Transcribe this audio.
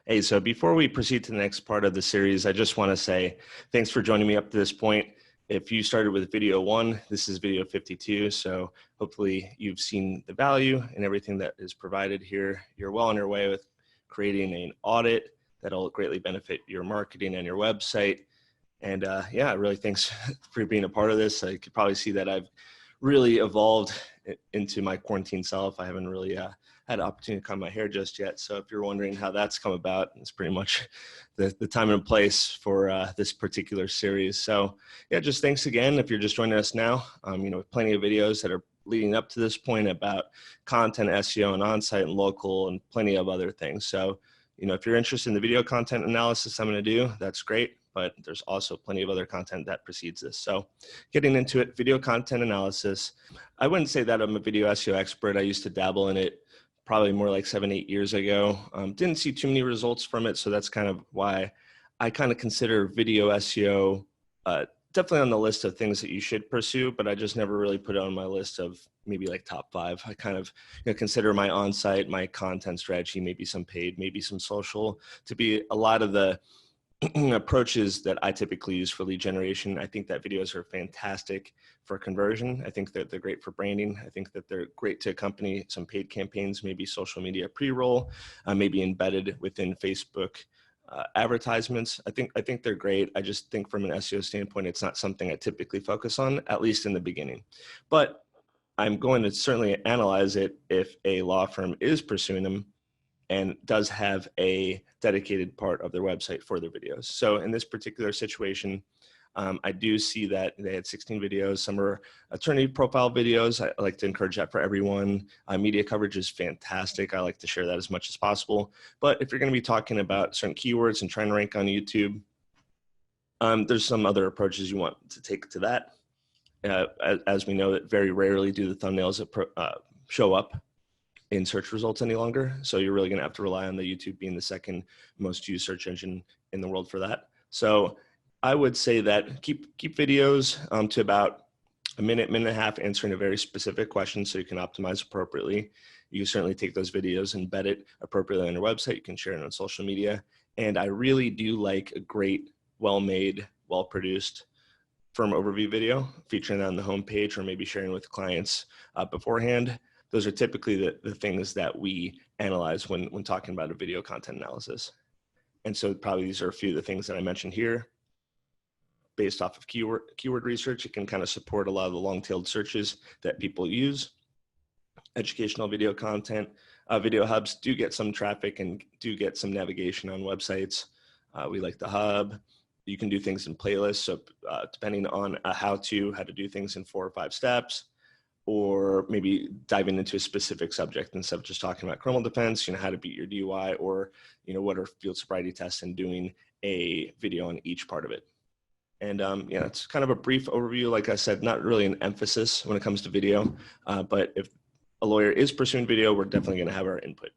Hey, so before we proceed to the next part of the series, I just want to say thanks for joining me up to this point. If you started with video 1, this is video 52, so hopefully you've seen the value and everything that is provided here. You're well on your way with creating an audit that'll greatly benefit your marketing and your website. And yeah, really thanks for being a part of this. I could probably see that I've really evolved into my quarantine self. I haven't really had an opportunity to cut my hair just yet. So if you're wondering how that's come about, it's pretty much the time and place for this particular series. So yeah, just thanks again. If you're just joining us now, plenty of videos that are leading up to this point about content, SEO, and on-site and local, and plenty of other things. So, if you're interested in the video content analysis I'm going to do, that's great. But there's also plenty of other content that precedes this. So getting into it, video content analysis. I wouldn't say that I'm a video SEO expert. I used to dabble in it probably more like 7-8 years ago. Didn't see too many results from it. So that's kind of why I kind of consider video SEO definitely on the list of things that you should pursue, but I just never really put it on my list of maybe like top 5. I kind of consider my on-site, my content strategy, maybe some paid, maybe some social, to be a lot of the approaches that I typically use for lead generation. I think that videos are fantastic for conversion. I think that they're great for branding. I think that they're great to accompany some paid campaigns, maybe social media pre-roll, maybe embedded within Facebook advertisements. I think they're great. I just think from an SEO standpoint, it's not something I typically focus on, at least in the beginning. But I'm going to certainly analyze it if a law firm is pursuing them and does have a dedicated part of their website for their videos. So in this particular situation, I do see that they had 16 videos. Some are attorney profile videos. I like to encourage that for everyone. Media coverage is fantastic. I like to share that as much as possible. But if you're going to be talking about certain keywords and trying to rank on YouTube, there's some other approaches you want to take to that. As we know, that very rarely do the thumbnails show up in search results any longer. So you're really going to have to rely on the YouTube being the second most used search engine in the world for that. So I would say that keep videos to about a minute and a half answering a very specific question so you can optimize appropriately. You can certainly take those videos and embed it appropriately on your website. You can share it on social media. And I really do like a great, well-made, well-produced firm overview video featuring that on the homepage or maybe sharing with clients beforehand. Those are typically the things that we analyze when talking about a video content analysis. And so probably these are a few of the things that I mentioned here. Based off of keyword research, it can kind of support a lot of the long-tailed searches that people use. Educational video content, video hubs do get some traffic and do get some navigation on websites. We like the hub. You can do things in playlists. So depending on how to do things in 4 or 5 steps, or maybe diving into a specific subject instead of just talking about criminal defense, how to beat your DUI, or, what are field sobriety tests, and doing a video on each part of it. And yeah, it's kind of a brief overview. Like I said, not really an emphasis when it comes to video, but if a lawyer is pursuing video, we're definitely going to have our input.